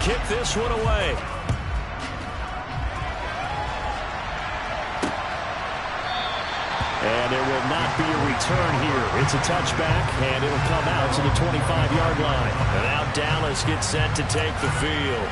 kick this one away. And there will not be a return here. It's a touchback, and it'll come out to the 25-yard line. And now Dallas gets set to take the field.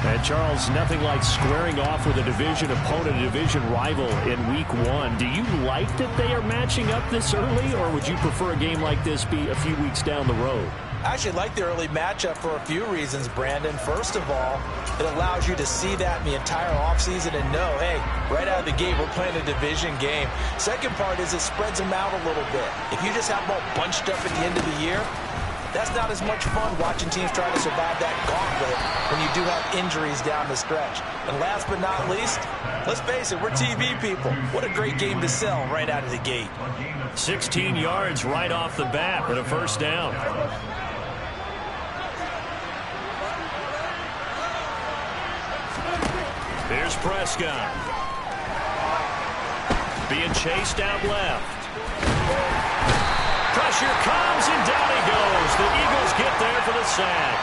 And Charles, nothing like squaring off with a division opponent, a division rival in week 1. Do you like that they are matching up this early, or would you prefer a game like this be a few weeks down the road? I actually like the early matchup for a few reasons, Brandon. First of all, it allows you to see that in the entire offseason and know, hey, right out of the gate, we're playing a division game. Second part is it spreads them out a little bit. If you just have them all bunched up at the end of the year, that's not as much fun watching teams try to survive that gauntlet when you do have injuries down the stretch. And last but not least, let's face it, we're TV people. What a great game to sell right out of the gate. 16 yards right off the bat and a first down. Here's Prescott. Being chased out left. Pressure comes, and down he goes. The Eagles get there for the sack.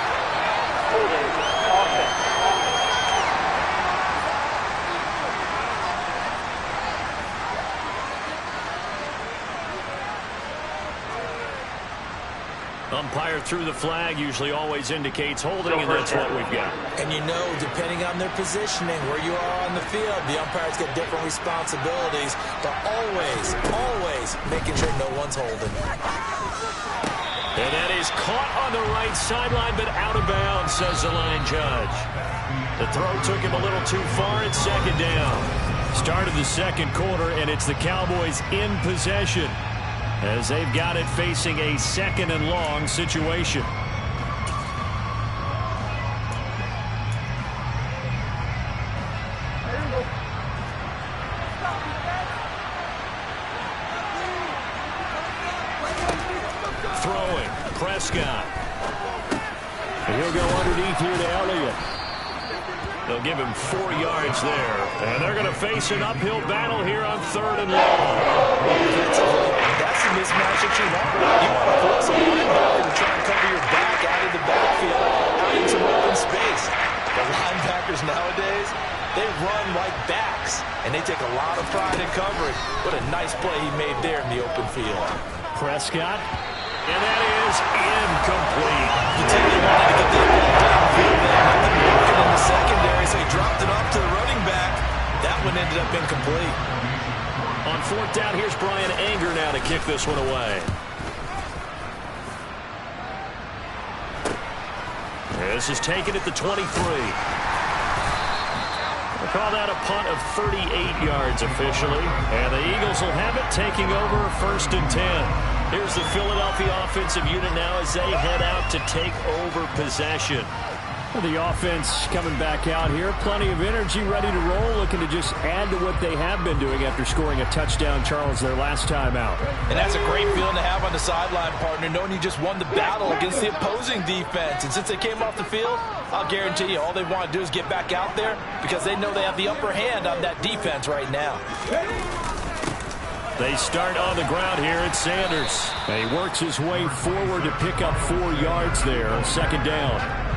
Umpire threw the flag, usually always indicates holding, and that's what we've got. And you know, depending on their positioning, where you are on the field, the umpires get different responsibilities, but always making sure no one's holding. And that is caught on the right sideline, but out of bounds, says the line judge. The throw took him a little too far. It's second down. Start of the second quarter, and it's the Cowboys in possession, as they've got it facing a second and long situation. Throwing, Prescott. And he'll go underneath here to Elliott. They'll give him 4 yards there. And they're going to face an uphill battle here on 3rd and long. That's the mismatch that you want. You want to force a linebacker to try and cover your back out of the backfield, out into open space. The linebackers nowadays, they run like backs, and they take a lot of pride in covering. What a nice play he made there in the open field. Prescott, and that is incomplete. You tell me wanted to get that ball downfield there. Nothing working in the secondary, so he dropped it off to the running back. That one ended up incomplete. On 4th down, here's Brian Anger now to kick this one away. This is taken at the 23. We'll call that a punt of 38 yards officially. And the Eagles will have it, taking over 1st and 10. Here's the Philadelphia offensive unit now as they head out to take over possession. The offense coming back out here. Plenty of energy, ready to roll, looking to just add to what they have been doing after scoring a touchdown, Charles, their last time out. And that's a great feeling to have on the sideline, partner, knowing you just won the battle against the opposing defense. And since they came off the field, I'll guarantee you all they want to do is get back out there because they know they have the upper hand on that defense right now. They start on the ground here at Sanders. He works his way forward to pick up 4 yards there on 2nd down.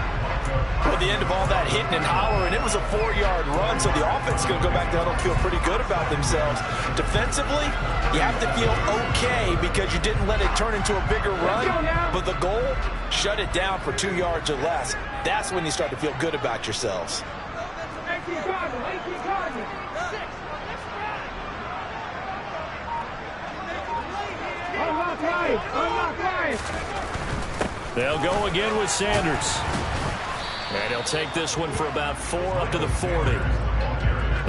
At the end of all that hitting and hollering, it was a 4-yard run, so the offense is going to go back down and feel pretty good about themselves. Defensively, you have to feel okay because you didn't let it turn into a bigger run, but the goal, shut it down for 2 yards or less. That's when you start to feel good about yourselves. They'll go again with Sanders. And he'll take this one for about 4 up to the 40.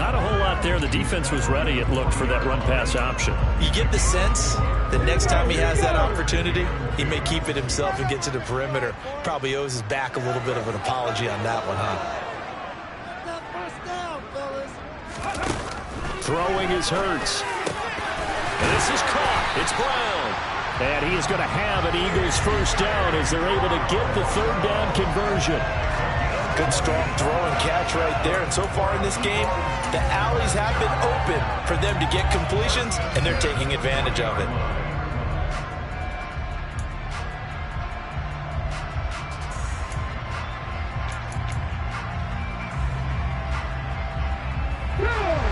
Not a whole lot there. The defense was ready, it looked, for that run-pass option. You get the sense that next time he has that opportunity, he may keep it himself and get to the perimeter. Probably owes his back a little bit of an apology on that one, huh? Throwing is Hurts. And this is caught. It's Brown. And he is going to have an Eagles first down as they're able to get the 3rd down conversion. Good strong throw and catch right there. And so far in this game, the alleys have been open for them to get completions, and they're taking advantage of it.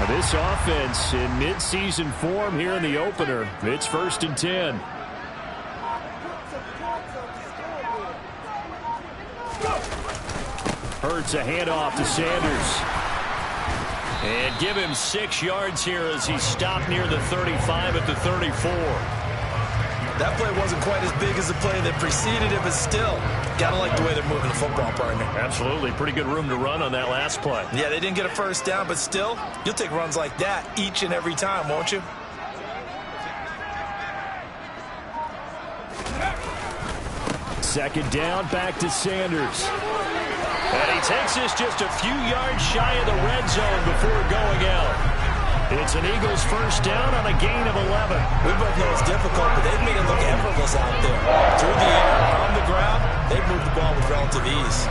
This offense in mid-season form here in the opener. It's 1st and 10. Hurts a handoff to Sanders. And give him 6 yards here as he stopped near the 35 at the 34. That play wasn't quite as big as the play that preceded it, but still, gotta like the way they're moving the football, partner. Absolutely. Pretty good room to run on that last play. Yeah, they didn't get a first down, but still, you'll take runs like that each and every time, won't you? Second down, back to Sanders. And he takes this just a few yards shy of the red zone before going out. It's an Eagles first down on a gain of 11. We both know it's difficult, but they've made it look effortless out there. Through the air, on the ground, they've moved the ball with relative ease.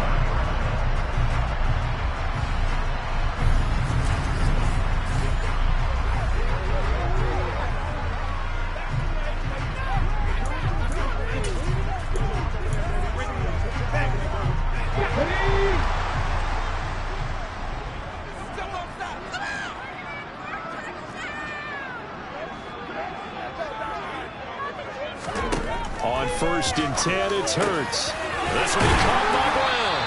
On 1st and 10, it's Hurts. This will be caught by Brown.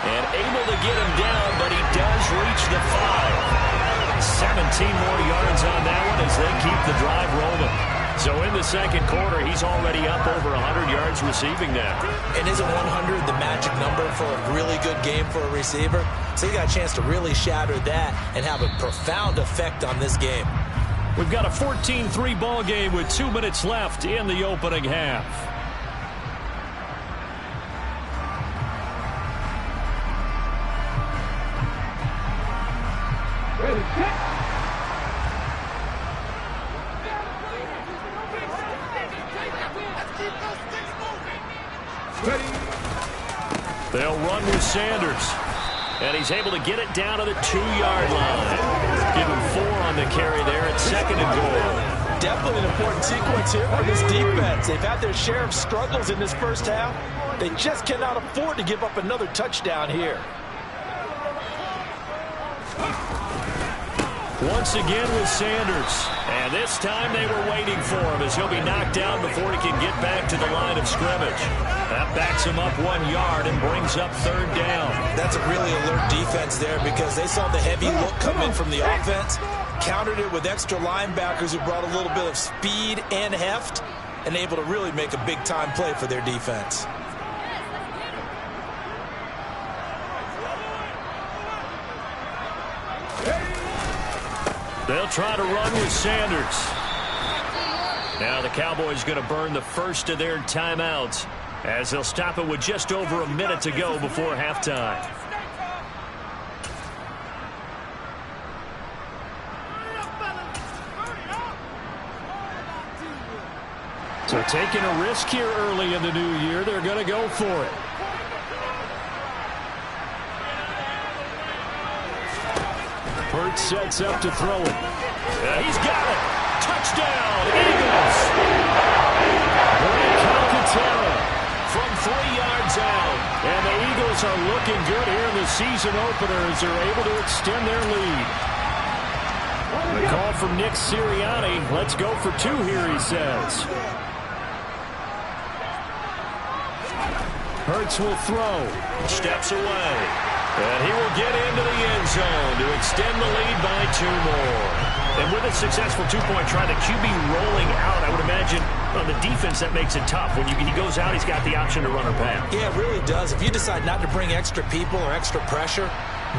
And able to get him down, but he does reach the 5. 17 more yards on that one as they keep the drive rolling. So in the second quarter, he's already up over 100 yards receiving now. And isn't 100 the magic number for a really good game for a receiver? So you got a chance to really shatter that and have a profound effect on this game. We've got a 14-3 ball game with 2 minutes left in the opening half. They'll run with Sanders. And he's able to get it down to the 2-yard line. Give him 4 on the carry there at 2nd and goal. Definitely an important sequence here for this defense. They've had their share of struggles in this first half. They just cannot afford to give up another touchdown here. Once again with Sanders. And this time they were waiting for him as he'll be knocked down before he can get back to the line of scrimmage. That backs him up 1 yard and brings up 3rd down. That's a really alert defense there because they saw the heavy look come in from the offense, countered it with extra linebackers who brought a little bit of speed and heft, and able to really make a big-time play for their defense. They'll try to run with Sanders. Now the Cowboys going to burn the first of their timeouts as they'll stop it with just over a minute to go before halftime. So taking a risk here early in the new year, they're going to go for it. Hurts sets up to throw it. He's got it. Touchdown, Eagles. Roncalvin2000 from 3 yards out. And the Eagles are looking good here in the season opener as they're able to extend their lead. The call from Nick Sirianni. Let's go for 2 here, he says. Hurts will throw. Steps away. And he will get into the end zone to extend the lead by 2 more. And with a successful 2-point try, the QB rolling out, I would imagine on the defense that makes it tough. When he goes out, he's got the option to run or pass. Yeah, it really does. If you decide not to bring extra people or extra pressure,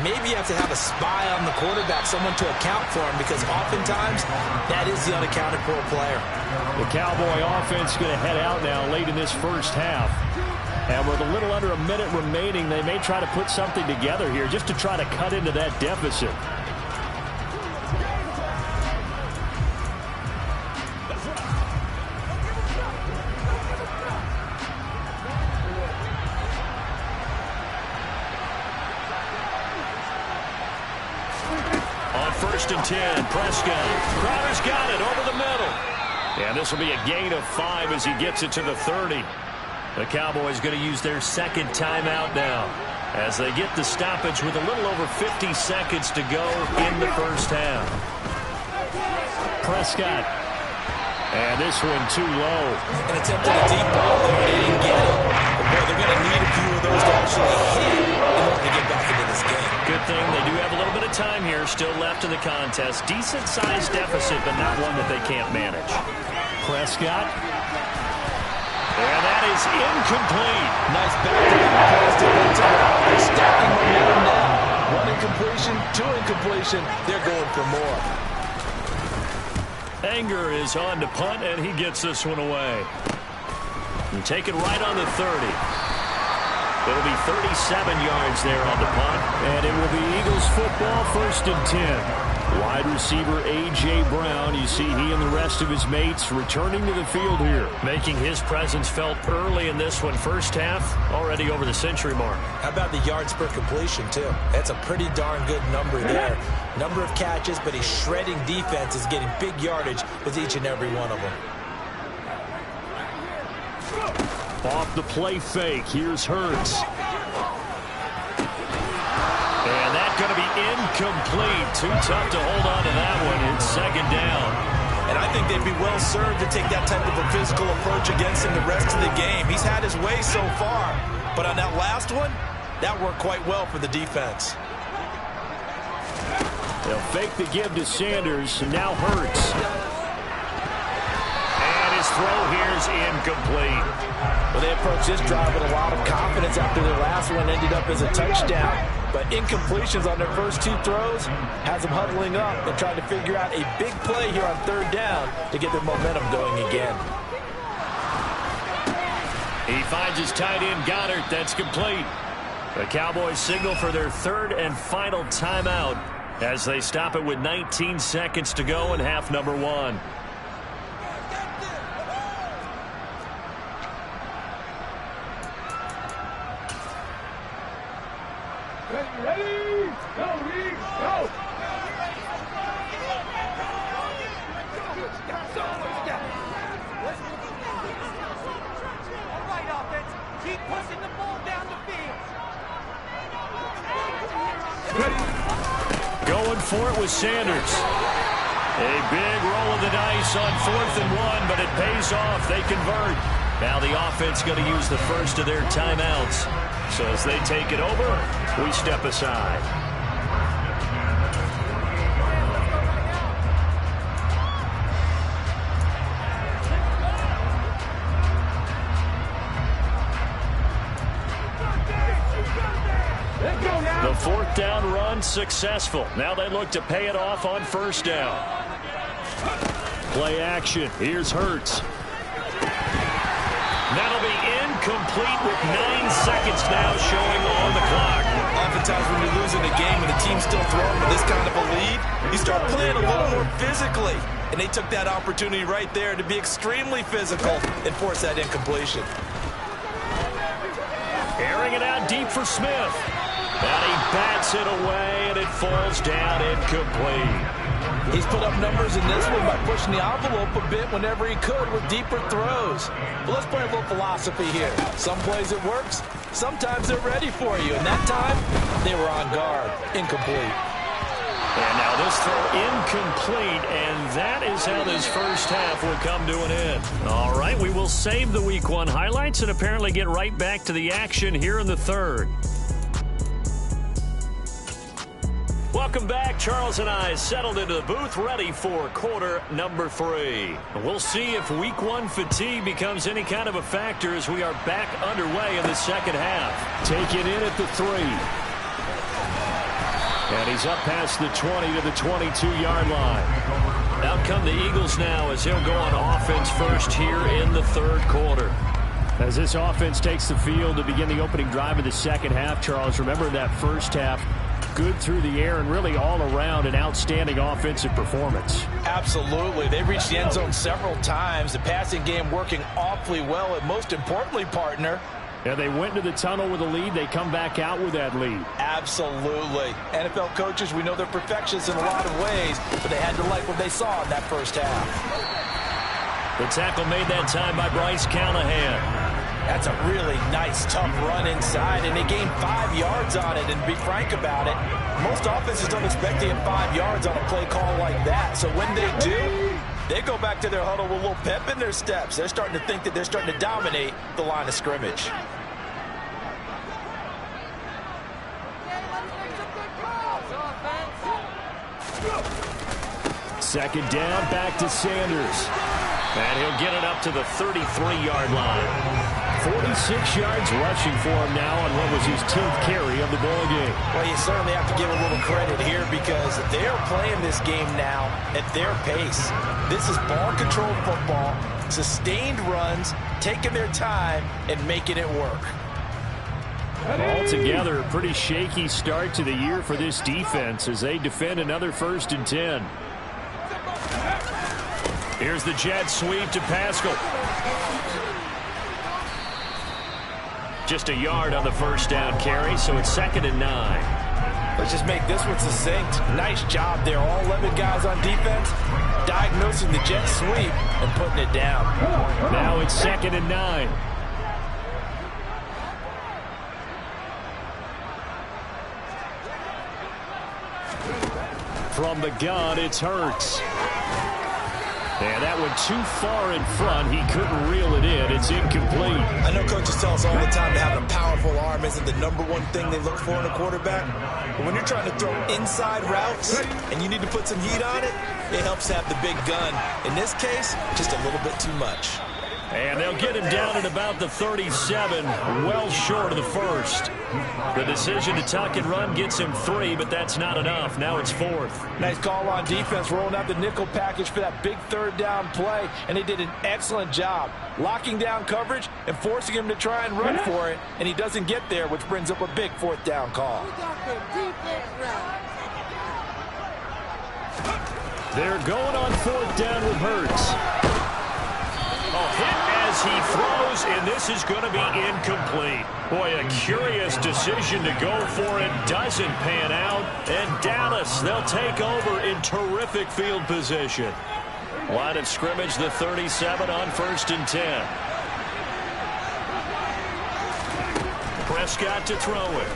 maybe you have to have a spy on the quarterback, someone to account for him, because oftentimes that is the unaccounted for player. The Cowboy offense going to head out now late in this first half. And with a little under a minute remaining, they may try to put something together here just to try to cut into that deficit. On 1st and 10, Prescott. Crowder's got it over the middle. And this will be a gain of 5 as he gets it to the 30. The Cowboys going to use their second timeout now as they get the stoppage with a little over 50 seconds to go in the first half. Prescott. And this one too low. An attempt at a deep ball there. They didn't get it. But boy, they're going to need a few of those to actually hit in order to get back into this game. Good thing they do have a little bit of time here still left in the contest. Decent-sized deficit, but not one that they can't manage. Prescott. And that is incomplete. Nice back-to-back pass defensively. They're stacking momentum now. One incompletion, two incompletion. They're going for more. Anger is on to punt, and he gets this one away. And take it right on the 30. It'll be 37 yards there on the punt. And it will be Eagles football, 1st and 10. Wide receiver A.J. Brown, you see he and the rest of his mates returning to the field here. Making his presence felt early in this one. First half, already over the century mark. How about the yards per completion, too? That's a pretty darn good number there. Number of catches, but he's shredding defenses, getting big yardage with each and every one of them. Off the play fake, here's Hurts. And that's going to be incomplete. Too tough to hold on to that one. It's second down. And I think they'd be well served to take that type of a physical approach against him the rest of the game. He's had his way so far. But on that last one, that worked quite well for the defense. They'll fake the give to Sanders, and now Hurts. And his throw here's incomplete. Well, they approached this drive with a lot of confidence after their last one ended up as a touchdown. But incompletions on their first two throws has them huddling up and trying to figure out a big play here on 3rd down to get their momentum going again. He finds his tight end, Goddard. That's complete. The Cowboys signal for their 3rd and final timeout as they stop it with 19 seconds to go in half number 1. Ready? Go, Reed, go! All right, offense. Keep pushing the ball down the field. Going for it with Sanders. A big roll of the dice on 4th and 1, but it pays off. They convert. Now the offense going to use the first of their timeouts. So as they take it over, we step aside. The 4th down run successful. Now they look to pay it off on 1st down. Play action. Here's Hurts. That'll be incomplete with 9 seconds now showing on the clock. Oftentimes when you're losing a game and the team's still throwing with this kind of a lead, you start playing a little more physically. And they took that opportunity right there to be extremely physical and force that incompletion. Airing it out deep for Smith. And he bats it away, and it falls down incomplete. He's put up numbers in this one by pushing the envelope a bit whenever he could with deeper throws. But let's play a little philosophy here. Some plays it works, sometimes they're ready for you. And that time, they were on guard. Incomplete. And now this throw incomplete, and that is how this first half will come to an end. All right, we will save the Week 1 highlights and apparently get right back to the action here in the 3rd. Welcome back. Charles and I settled into the booth ready for quarter number 3. We'll see if Week 1 fatigue becomes any kind of a factor as we are back underway in the second half. Taken in at the 3. And he's up past the 20 to the 22-yard line. Out come the Eagles now as he'll go on offense first here in the 3rd quarter. As this offense takes the field to begin the opening drive of the second half, Charles, remember that first half, good through the air and really all around an outstanding offensive performance. Absolutely. They reached the end zone several times. The passing game working awfully well, and most importantly, partner, Yeah, they went to the tunnel with a lead. They come back out with that lead. Absolutely. NFL coaches, we know they're perfectionists in a lot of ways, but they had to like what they saw in that first half. The tackle made that time by Bryce Callahan. That's a really nice, tough run inside, and they gained 5 yards on it. And to be frank about it, most offenses don't expect to get 5 yards on a play call like that. So when they do, they go back to their huddle with a little pep in their steps. They're starting to think that they're starting to dominate the line of scrimmage. Second down, back to Sanders. And he'll get it up to the 33-yard line. 46 yards rushing for him now on what was his 10th carry of the ball game. Well, you certainly have to give a little credit here because they're playing this game now at their pace. This is ball-controlled football, sustained runs, taking their time, and making it work. Altogether, a pretty shaky start to the year for this defense as they defend another 1st and 10. Here's the jet sweep to Pascal. Just a yard on the first down carry, so it's 2nd and 9. Let's just make this one succinct. Nice job there. All 11 guys on defense diagnosing the jet sweep and putting it down. Now it's 2nd and 9. From the gun, it's Hurts. And that one too far in front. He couldn't reel it in. It's incomplete. I know coaches tell us all the time that having a powerful arm isn't the #1 thing they look for in a quarterback. But when you're trying to throw inside routes and you need to put some heat on it, it helps to have the big gun. In this case, just a little bit too much. And they'll get him down at about the 37, well short of the first. The decision to tuck and run gets him 3, but that's not enough. Now it's 4th. Nice call on defense, rolling out the nickel package for that big 3rd down play, and they did an excellent job locking down coverage and forcing him to try and run for it, and he doesn't get there, which brings up a big 4th down call. They're going on 4th down with Hurts. Hit as he throws, and this is going to be incomplete. Boy, a curious decision to go for it. Doesn't pan out. And Dallas, they'll take over in terrific field position. Line of scrimmage, the 37 on 1st and 10. Prescott to throw it.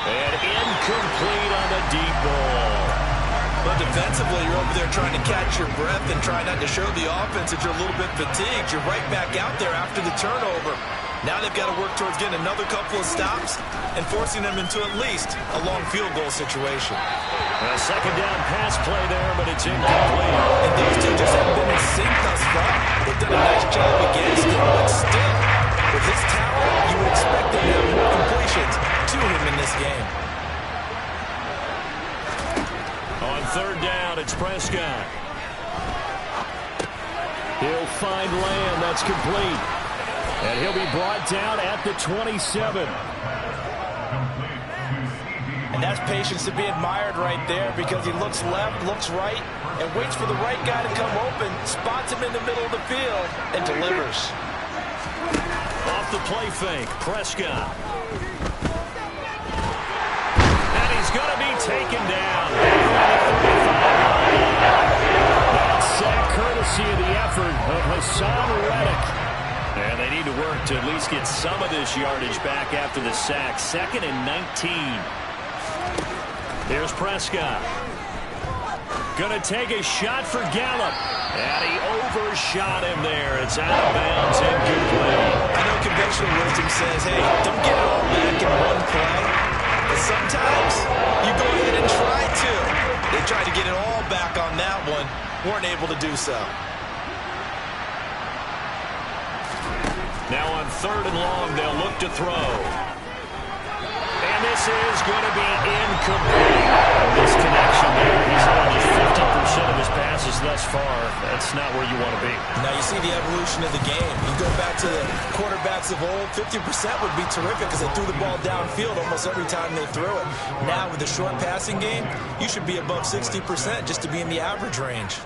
And incomplete on the deep ball. But defensively, you're over there trying to catch your breath and try not to show the offense that you're a little bit fatigued. You're right back out there after the turnover. Now they've got to work towards getting another couple of stops and forcing them into at least a long field goal situation. A 2nd down pass play there, but it's incomplete. And those two just haven't been in sync thus far. They've done a nice job against him, but still, with his talent, you would expect them to have more completions to him in this game. On 3rd down, it's Prescott. He'll find Lamb. That's complete. And he'll be brought down at the 27. And that's patience to be admired right there because he looks left, looks right, and waits for the right guy to come open, spots him in the middle of the field, and delivers. Off the play fake, Prescott. And he's going to be taken down. That sack courtesy of the effort of Hassan Reddick. And they need to work to at least get some of this yardage back after the sack. 2nd and 19. Here's Prescott. Going to take a shot for Gallup. And he overshot him there. It's out of bounds, incomplete. I know conventional wisdom says, hey, don't get it all back in one play. But sometimes you go ahead and try to. They tried to get it all back on that one. Weren't able to do so. Now on 3rd and long, they'll look to throw. And this is going to be incomplete. This connection there, he's on just 50% of his passes thus far. That's not where you want to be. Now you see the evolution of the game. You go back to the quarterbacks of old, 50% would be terrific because they threw the ball downfield almost every time they threw it. Now with the short passing game, you should be above 60% just to be in the average range.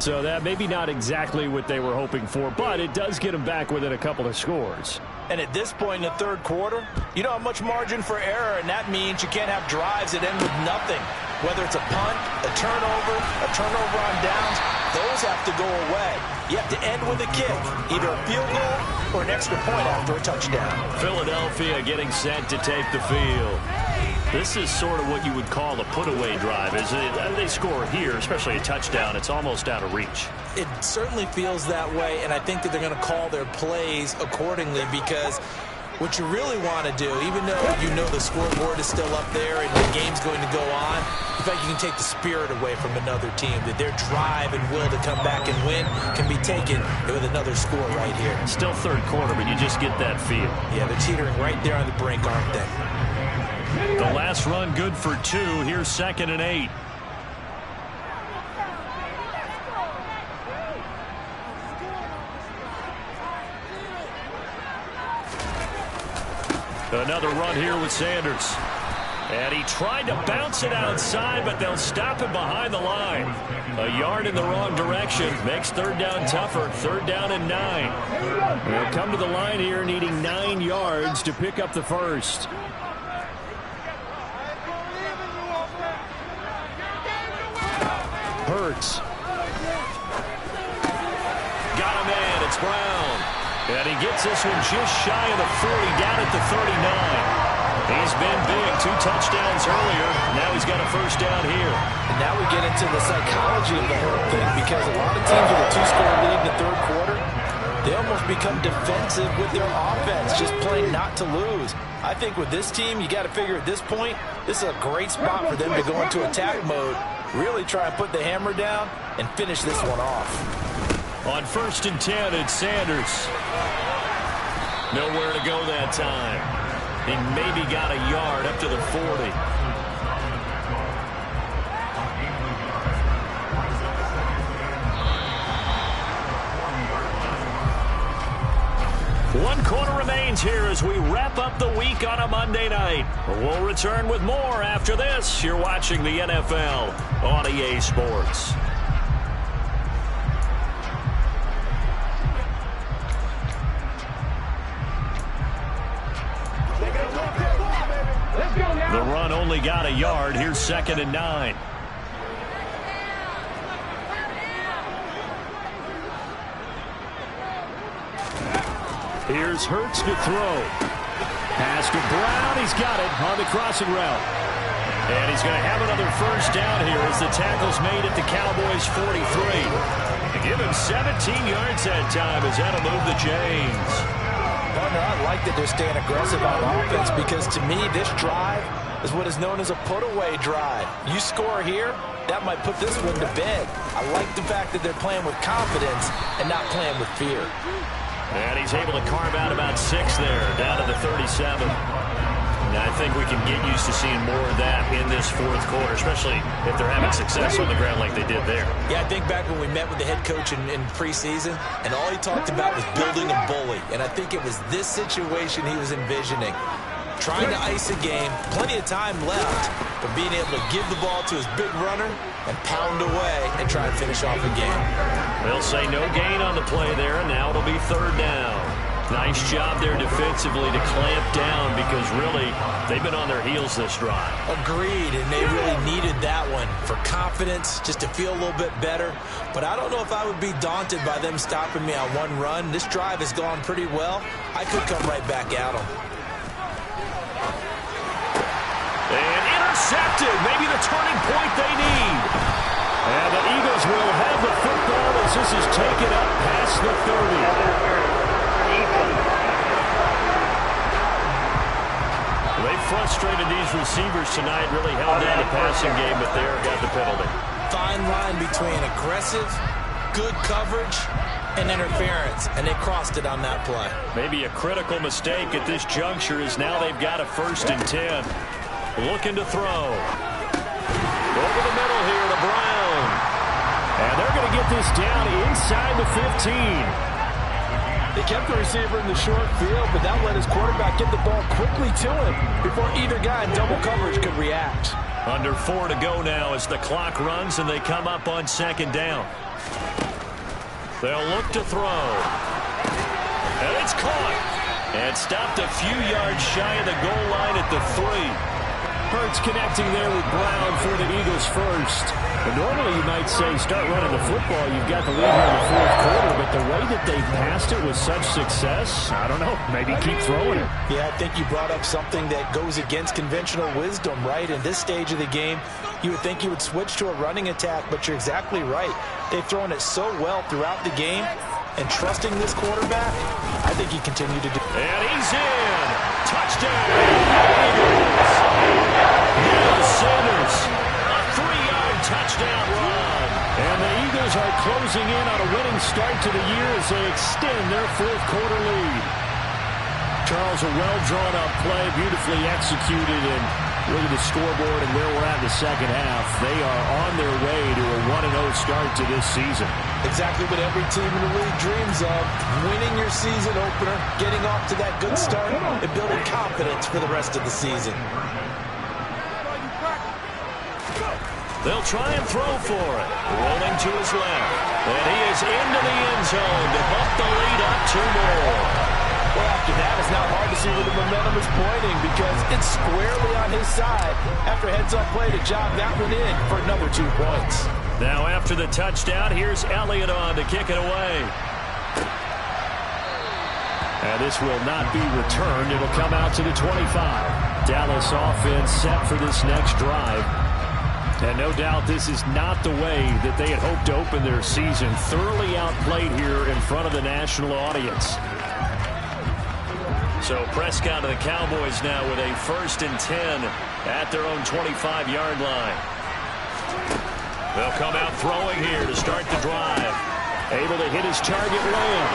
So that maybe not exactly what they were hoping for, but it does get them back within a couple of scores. And at this point in the 3rd quarter, you don't have much margin for error, and that means you can't have drives that end with nothing. Whether it's a punt, a turnover on downs, those have to go away. You have to end with a kick, either a field goal or an extra point after a touchdown. Philadelphia getting set to take the field. This is sort of what you would call a put-away drive, isn't it? They score here, especially a touchdown. It's almost out of reach. It certainly feels that way, and I think that they're going to call their plays accordingly, because what you really want to do, even though you know the scoreboard is still up there and the game's going to go on, in fact, you can take the spirit away from another team, that their drive and will to come back and win can be taken with another score right here. Still third quarter, but you just get that feel. Yeah, they're teetering right there on the brink, aren't they? The last run good for 2. Here's 2nd and 8. Another run here with Sanders. And he tried to bounce it outside, but they'll stop him behind the line. A yard in the wrong direction makes third down tougher. 3rd down and 9. They'll come to the line here needing 9 yards to pick up the first. Hurts. Got a man. It's Brown. And he gets this one just shy of the 40, down at the 39. He's been big. 2 touchdowns earlier. Now he's got a first down here. And now we get into the psychology of the whole thing, because a lot of teams with a 2-score lead in the third quarter, they almost become defensive with their offense, just playing not to lose. I think with this team, you got to figure at this point, this is a great spot for them to go into attack mode, really try and put the hammer down and finish this one off. On 1st and 10, it's Sanders. Nowhere to go that time. He maybe got a yard up to the 40. One quarter remains here as we wrap up the week on a Monday night. We'll return with more after this. You're watching the NFL on EA Sports. The run only got a yard. Here's 2nd and 9. Here's Hurts to throw. Pass to Brown. He's got it on the crossing route. And he's going to have another first down here as the tackle's made at the Cowboys' 43. To give him 17 yards that time as that'll move the chains. No, I like that they're staying aggressive on offense, because to me, this drive is what is known as a put-away drive. You score here, that might put this one to bed. I like the fact that they're playing with confidence and not playing with fear. And he's able to carve out about 6 there, down to the 37. And I think we can get used to seeing more of that in this 4th quarter, especially if they're having success on the ground like they did there. Yeah, I think back when we met with the head coach in preseason, and all he talked about was building a bully. And I think it was this situation he was envisioning. Trying to ice a game, plenty of time left, but being able to give the ball to his big runner and pound away and try and finish off the game. They'll say no gain on the play there, and now it'll be 3rd down. Nice job there defensively to clamp down, because really they've been on their heels this drive. Agreed, and they really needed that one for confidence, just to feel a little bit better. But I don't know if I would be daunted by them stopping me on one run. This drive has gone pretty well. I could come right back at them. And intercepted, maybe the turning point they need. And the Eagles will have the football as this is taken up past the 30. They frustrated these receivers tonight, really held down the passing game, but there got the penalty. Fine line between aggressive, good coverage, and interference, and they crossed it on that play. Maybe a critical mistake at this juncture, is now they've got a 1st and 10. Looking to throw. Over the middle here to Brown. And they're going to get this down inside the 15. They kept the receiver in the short field, but that let his quarterback get the ball quickly to him before either guy in double coverage could react. Under 4 to go now as the clock runs and they come up on 2nd down. They'll look to throw. And it's caught. And stopped a few yards shy of the goal line at the 3. Hurts connecting there with Brown for the Eagles' first. And normally you might say start running the football. You've got the lead here in the fourth quarter, but the way that they passed it with such success, I don't know, maybe keep throwing it. Yeah, I think you brought up something that goes against conventional wisdom, right? In this stage of the game, you would think you would switch to a running attack, but you're exactly right. They've thrown it so well throughout the game, and trusting this quarterback, I think he continued to do. And he's in. Touchdown. Eagles. Miles Sanders. A 3-yard touchdown run. And the Eagles are closing in on a winning start to the year as they extend their fourth quarter lead. Charles, a well-drawn-up play, beautifully executed, and look at the scoreboard and where we're at in the second half. They are on their way to a 1-0 start to this season. Exactly what every team in the league dreams of, winning your season opener, getting off to that good start, and building confidence for the rest of the season. They'll try and throw for it. Rolling to his left. And he is into the end zone to bump the lead up 2 more. Well, after that, it's not hard to see where the momentum is pointing because it's squarely on his side. After a heads-up play to jog that one in for another 2 points. Now after the touchdown, here's Elliott on to kick it away. And this will not be returned. It'll come out to the 25. Dallas offense set for this next drive. And no doubt this is not the way that they had hoped to open their season. Thoroughly outplayed here in front of the national audience. So Prescott and the Cowboys now with a 1st and 10 at their own 25-yard line. They'll come out throwing here to start the drive. Able to hit his target Lamb.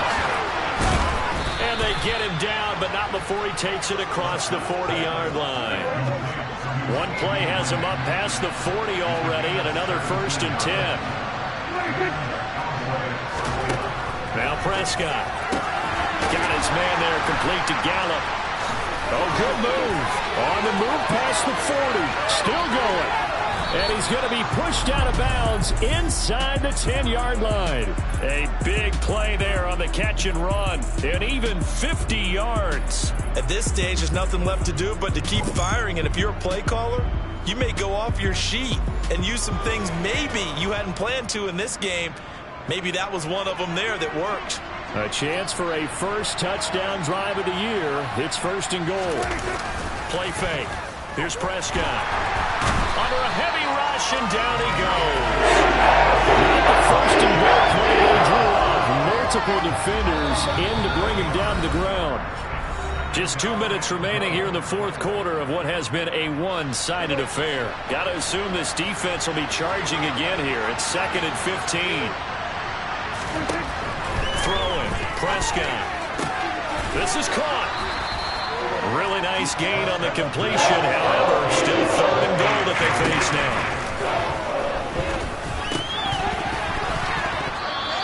And they get him down, but not before he takes it across the 40-yard line. One play has him up past the 40 already, and another 1st and 10. Now Prescott. Got his man there, complete to Gallup. Oh, good move. On the move past the 40. Still going. And he's going to be pushed out of bounds inside the 10-yard line. A big play there on the catch and run. And even 50 yards. At this stage, there's nothing left to do but to keep firing. And if you're a play caller, you may go off your sheet and use some things maybe you hadn't planned to in this game. Maybe that was one of them there that worked. A chance for a first touchdown drive of the year. It's 1st and goal. Play fake. Here's Prescott. Under a heavy rush, and down he goes. Not the 1st and goal play. They drew up multiple defenders in to bring him down to the ground. Just 2 minutes remaining here in the fourth quarter of what has been a one-sided affair. Got to assume this defense will be charging again here. It's 2nd and 15. Throwing, Prescott. This is caught. Really nice gain on the completion. However, still 3rd and goal that they face now.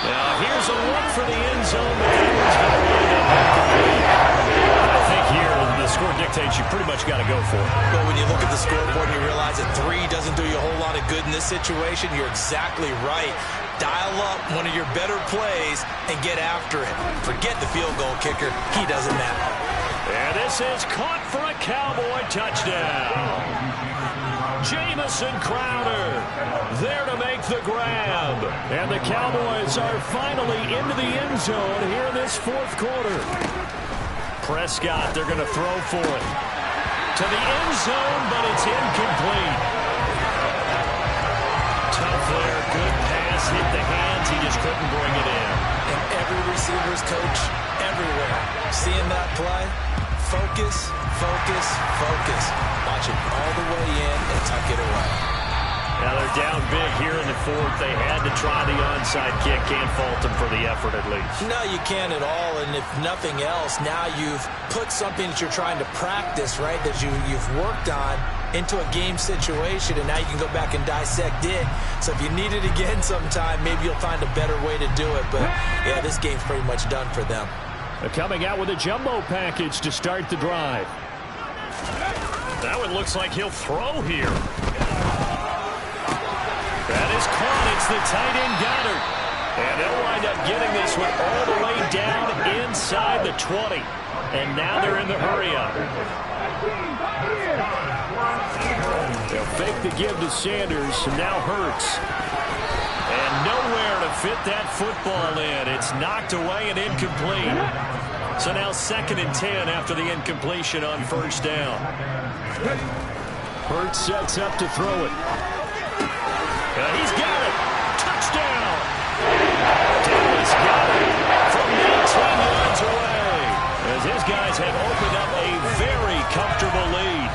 Now here's a look for the end zone. But that one's going to wind up incomplete. I think here the score dictates you pretty much got to go for it. But when you look at the scoreboard and you realize that 3 doesn't do you a whole lot of good in this situation, you're exactly right. Dial up one of your better plays and get after it. Forget the field goal kicker. He doesn't matter. And this is caught for a Cowboy touchdown. Jamison Crowder there to make the grab. And the Cowboys are finally into the end zone here in this fourth quarter. Prescott, they're going to throw for it. To the end zone, but it's incomplete. Tough there, good pass, hit the hands, he just couldn't bring it in. And every receiver's coach everywhere, seeing that play, focus, focus, focus. Watch it all the way in and tuck it away. Now they're down big here in the fourth. They had to try the onside kick. Can't fault them for the effort at least. No, you can't at all. And if nothing else, now you've put something that you're trying to practice, right, that you've worked on into a game situation, and now you can go back and dissect it. So if you need it again sometime, maybe you'll find a better way to do it. But, yeah, this game's pretty much done for them. They're coming out with a jumbo package to start the drive. That one looks like he'll throw here. That is caught. It's the tight end Goddard. And they'll wind up getting this one all the way down inside the 20. and now they're in the hurry-up. They'll fake the give to Sanders, and now Hurts. And nowhere to fit that football in. It's knocked away and incomplete. So now 2nd and 10 after the incompletion on first down. Hurts sets up to throw it. He's got it. Touchdown. Dallas got it from 19 yards away, as his guys have opened up a very comfortable lead.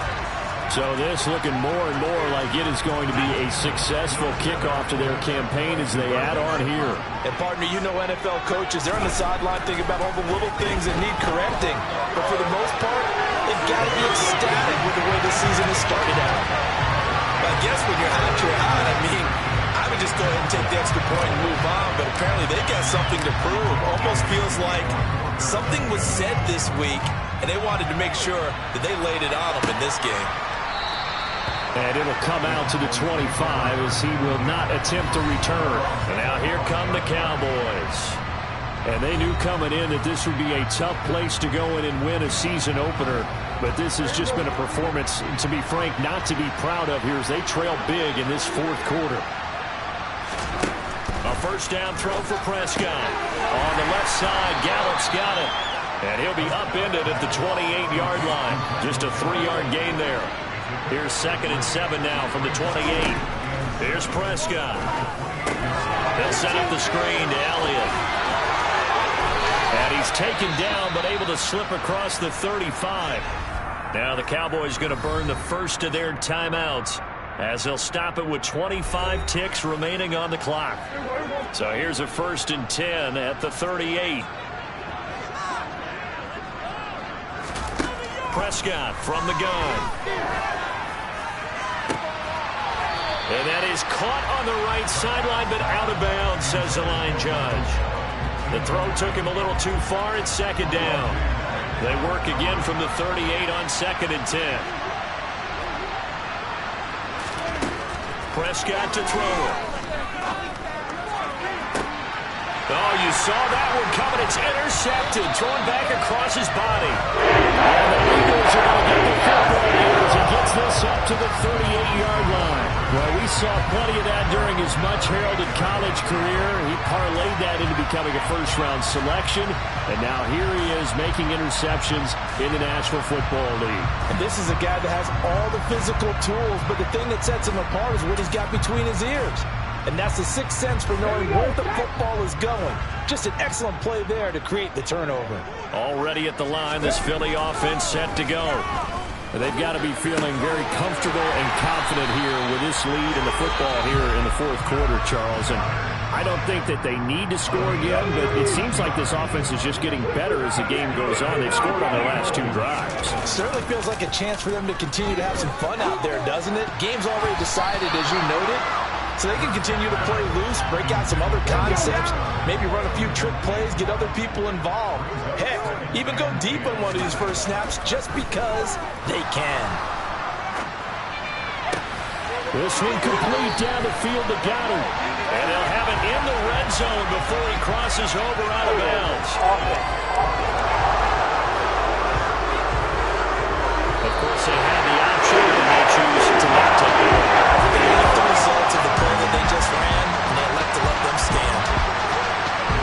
So this looking more and more like it is going to be a successful kickoff to their campaign as they add on here. And partner, you know NFL coaches, they're on the sideline thinking about all the little things that need correcting. But for the most part, they've got to be ecstatic with the way this season has started out. I guess when you're hot, you're hot. I mean, I would just go ahead and take the extra point and move on. But apparently they got something to prove. Almost feels like something was said this week, and they wanted to make sure that they laid it on them in this game. And it'll come out to the 25 as he will not attempt to return. And now here come the Cowboys. And they knew coming in that this would be a tough place to go in and win a season opener. But this has just been a performance, to be frank, not to be proud of here as they trail big in this 4th quarter. A first down throw for Prescott. On the left side, Gallup's got it. And he'll be upended at the 28-yard line. Just a 3-yard gain there. Here's 2nd and 7 now from the 28. Here's Prescott. They'll set up the screen to Elliott. And he's taken down but able to slip across the 35. Now the Cowboys going to burn the first of their timeouts as they'll stop it with 25 ticks remaining on the clock. So here's a 1st and 10 at the 38. Prescott from the gun. And that is caught on the right sideline, but out of bounds, says the line judge. The throw took him a little too far. It's 2nd down. They work again from the 38 on 2nd and 10. Prescott to throw it. Oh, you saw that one coming. It's intercepted. Thrown back across his body. And the Eagles are going to get the football here as he gets this up to the 38-yard line. Well, we saw plenty of that during his much-heralded college career. He parlayed that into becoming a first-round selection. And now here he is making interceptions in the National Football League. And this is a guy that has all the physical tools, but the thing that sets him apart is what he's got between his ears. And that's the sixth sense for knowing where the football is going. Just an excellent play there to create the turnover. Already at the line, this Philly offense set to go. They've got to be feeling very comfortable and confident here with this lead in the football here in the 4th quarter, Charles. And I don't think that they need to score again, but it seems like this offense is just getting better as the game goes on. They've scored on their last 2 drives. It certainly feels like a chance for them to continue to have some fun out there, doesn't it? Game's already decided, as you noted. So they can continue to play loose, break out some other concepts, maybe run a few trick plays, get other people involved. Heck, even go deep on one of these first snaps just because they can. This one complete down the field to Goddard. And they'll have it in the red zone before he crosses over out of bounds. Of course, they had the option, and they choose to not take it. They like the results of the play that they just ran, and they elect to let them stand.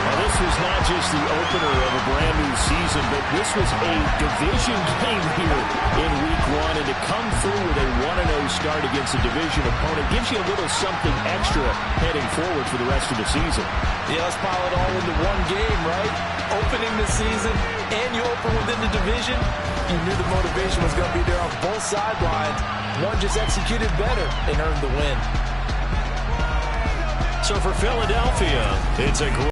Now, this was not just the opener of a brand new season, but this was a division game here in week 1, and to come through with a 1-0 start against a division opponent gives you a little something extra heading forward for the rest of the season. Yeah, let's pile it all into one game, right? Opening the season, and you open within the division. You knew the motivation was going to be there on both sidelines. One just executed better and earned the win. So for Philadelphia, it's a great